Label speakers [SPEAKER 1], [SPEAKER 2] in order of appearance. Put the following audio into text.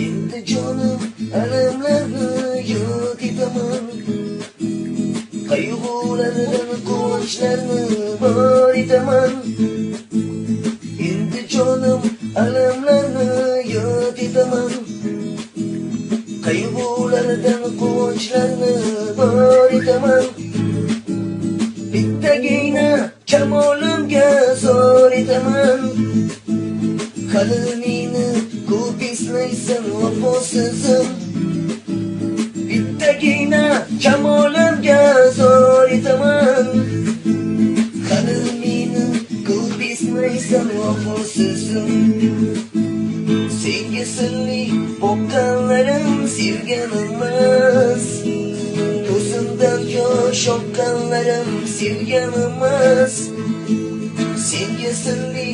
[SPEAKER 1] Endi canım alamlarni yok etaman, qayg'ulardan quvonchlarni bor etaman. Endi canım alamlarni yok etaman, qayg'ulardan quvonchlarni bor etaman. Bittagina kamolimga zor etaman. Hali meni ko'p eslaysan vafosizim, bittagina kamolimga zor etaman. Hali meni ko'p eslaysan vafosizim. Senga sirli boqqanlarim sevgan emas, ko'zimdan yosh oqqanlarim sevgan emas. Senga sirli